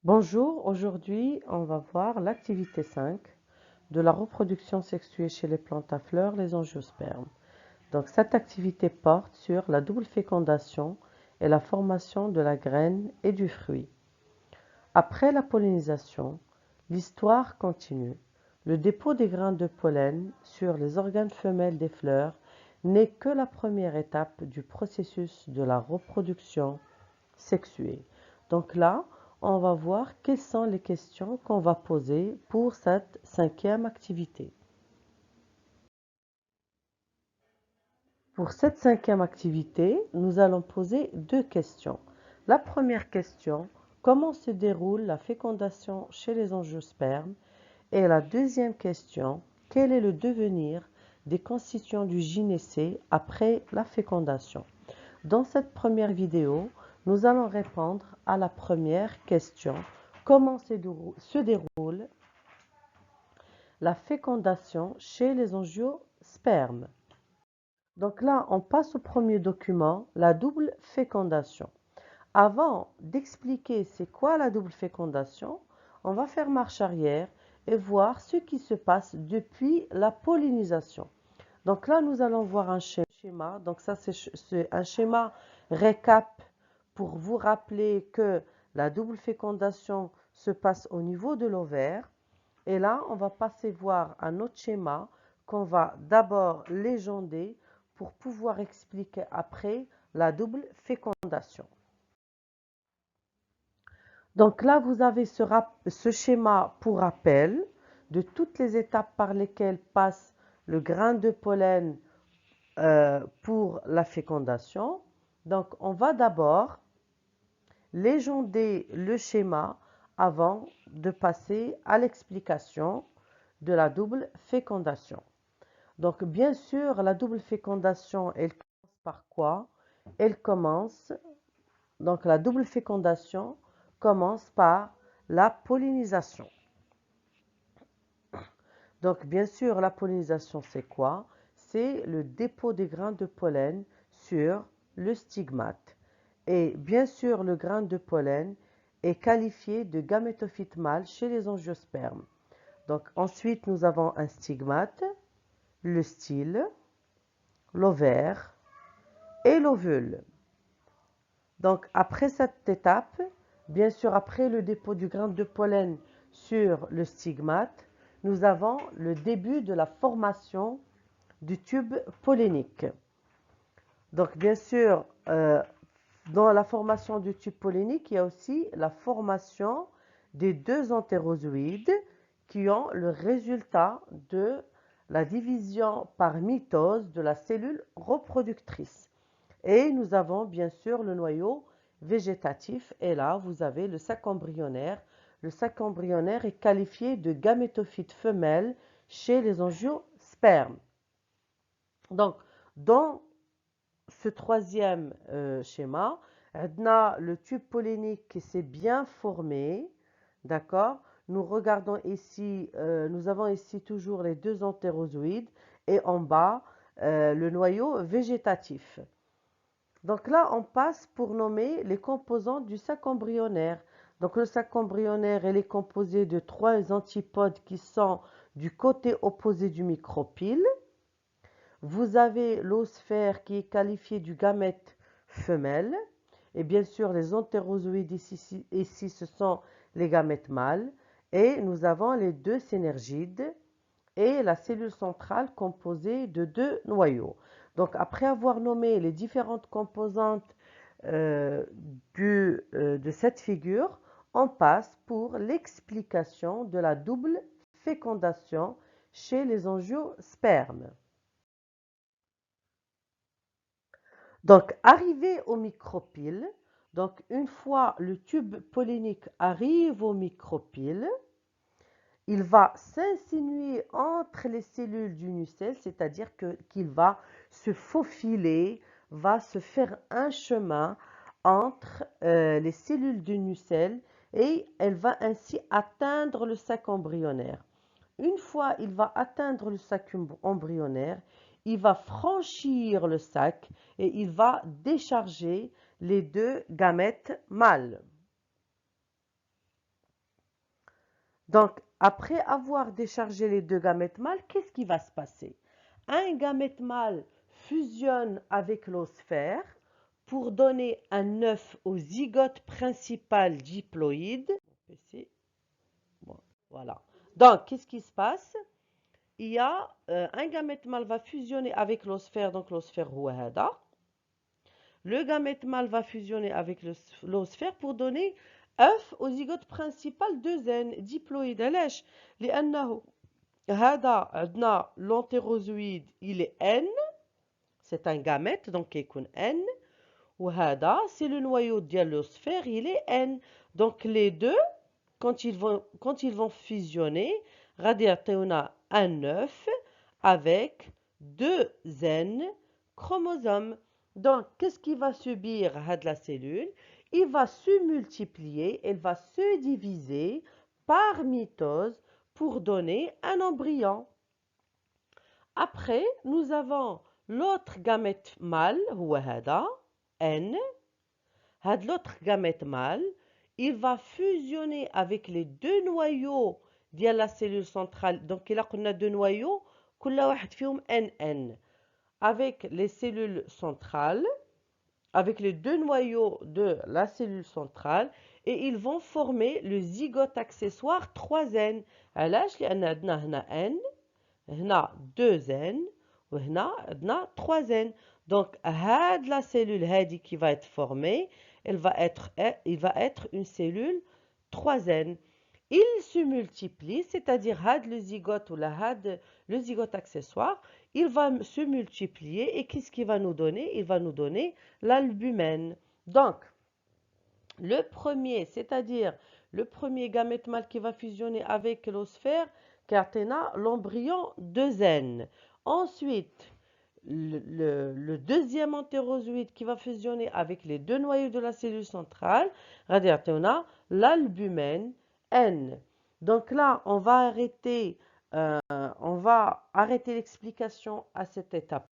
Bonjour, aujourd'hui on va voir l'activité 5 de la reproduction sexuée chez les plantes à fleurs, les angiospermes. Donc cette activité porte sur la double fécondation et la formation de la graine et du fruit. Après la pollinisation, l'histoire continue. Le dépôt des grains de pollen sur les organes femelles des fleurs n'est que la première étape du processus de la reproduction sexuée. Donc là, on va voir quelles sont les questions qu'on va poser pour cette cinquième activité. Pour cette cinquième activité, nous allons poser deux questions. La première question, comment se déroule la fécondation chez les angiospermes? Et la deuxième question, quel est le devenir des constituants du gynécée après la fécondation? Dans cette première vidéo, nous allons répondre à la première question. Comment se déroule la fécondation chez les angiospermes? Donc là, on passe au premier document, la double fécondation. Avant d'expliquer c'est quoi la double fécondation, on va faire marche arrière et voir ce qui se passe depuis la pollinisation. Donc là, nous allons voir un schéma. Donc ça, c'est un schéma récap pour vous rappeler que la double fécondation se passe au niveau de l'ovaire. Et là, on va passer voir un autre schéma qu'on va d'abord légender pour pouvoir expliquer après la double fécondation. Donc là, vous avez ce schéma pour rappel de toutes les étapes par lesquelles passe le grain de pollen pour la fécondation. Donc, on va d'abord légender le schéma avant de passer à l'explication de la double fécondation. Donc, bien sûr, la double fécondation, elle commence par quoi? Elle commence, donc la double fécondation commence par la pollinisation. Donc, bien sûr, la pollinisation, c'est quoi? C'est le dépôt des grains de pollen sur le stigmate. Et bien sûr, le grain de pollen est qualifié de gamétophyte mâle chez les angiospermes. Donc, ensuite, nous avons un stigmate, le style, l'ovaire et l'ovule. Donc, après cette étape, bien sûr, après le dépôt du grain de pollen sur le stigmate, nous avons le début de la formation du tube pollénique. Donc, bien sûr, dans la formation du tube pollénique, il y a aussi la formation des deux entérozoïdes qui ont le résultat de la division par mitose de la cellule reproductrice. Et nous avons bien sûr le noyau végétatif. Et là, vous avez le sac embryonnaire. Le sac embryonnaire est qualifié de gamétophyte femelle chez les angiospermes. Donc, dans ce troisième schéma, on a le tube pollénique qui s'est bien formé, d'accord? Nous regardons ici, nous avons ici toujours les deux entérozoïdes et en bas, le noyau végétatif. Donc là, on passe pour nommer les composants du sac embryonnaire. Donc le sac embryonnaire, il est composé de trois antipodes qui sont du côté opposé du micropyle. Vous avez l'oosphère qui est qualifié du gamète femelle. Et bien sûr, les entérozoïdes ici, ce sont les gamètes mâles. Et nous avons les deux synergides et la cellule centrale composée de deux noyaux. Donc, après avoir nommé les différentes composantes de cette figure, on passe pour l'explication de la double fécondation chez les angiospermes. Donc, arrivé au micropyle, donc une fois le tube pollénique arrive au micropyle, il va s'insinuer entre les cellules du nucelle, c'est-à-dire qu'il va se faufiler, va se faire un chemin entre les cellules du nucelle et elle va ainsi atteindre le sac embryonnaire. Une fois il va atteindre le sac embryonnaire, il va franchir le sac et il va décharger les deux gamètes mâles. Donc, après avoir déchargé les deux gamètes mâles, qu'est-ce qui va se passer? Un gamète mâle fusionne avec l'osphère pour donner un œuf au zygote principal diploïde. Bon, voilà. Donc, qu'est-ce qui se passe? Il y a un gamète mâle va fusionner avec l'osphère, donc l'osphère هو Le gamète mâle va fusionner avec l'osphère pour donner œuf au zygote principal de N diploïde. علاش؟ لأنه هذا عندنا l'entérozoïde il est N, c'est un gamète donc يكون N, وهذا c'est le noyau de l'osphère il est N. Donc les deux quand ils vont fusionner غادي يعطيونا un œuf avec deux N chromosomes. Donc, qu'est-ce qui va subir la cellule? Il va se multiplier, elle va se diviser par mitose pour donner un embryon. Après, nous avons l'autre gamète mâle, N. L'autre gamète mâle, il va fusionner avec les deux noyaux de la cellule centrale. Donc, il y a deux noyaux, كل واحد فيهم NN. Avec les cellules centrales, avec les deux noyaux de la cellule centrale, et ils vont former le zygote accessoire 3N. علاش؟ لأن عندنا هنا N, هنا 2N, وهنا عندنا 3N. Donc, la cellule هذه qui va être formée, il va être une cellule 3N. Il se multiplie, c'est-à-dire le zygote ou le zygote accessoire, il va se multiplier et qu'est-ce qu'il va nous donner? Il va nous donner l'albumène. Donc, le premier, c'est-à-dire le premier gamète mâle qui va fusionner avec l'osphère, Cartena, l'embryon 2N. Ensuite, le deuxième entérozoïde qui va fusionner avec les deux noyaux de la cellule centrale, Radiatona, l'albumène N. Donc là, on va arrêter l'explication à cette étape.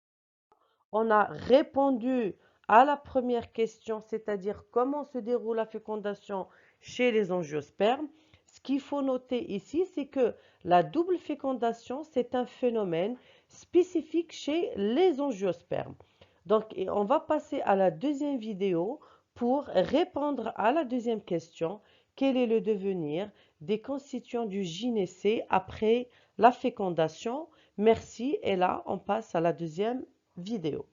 On a répondu à la première question, c'est-à-dire comment se déroule la fécondation chez les angiospermes. Ce qu'il faut noter ici, c'est que la double fécondation, c'est un phénomène spécifique chez les angiospermes. Donc, on va passer à la deuxième vidéo pour répondre à la deuxième question. Quel est le devenir des constituants du gynécée après la fécondation? Merci. Et là, on passe à la deuxième vidéo.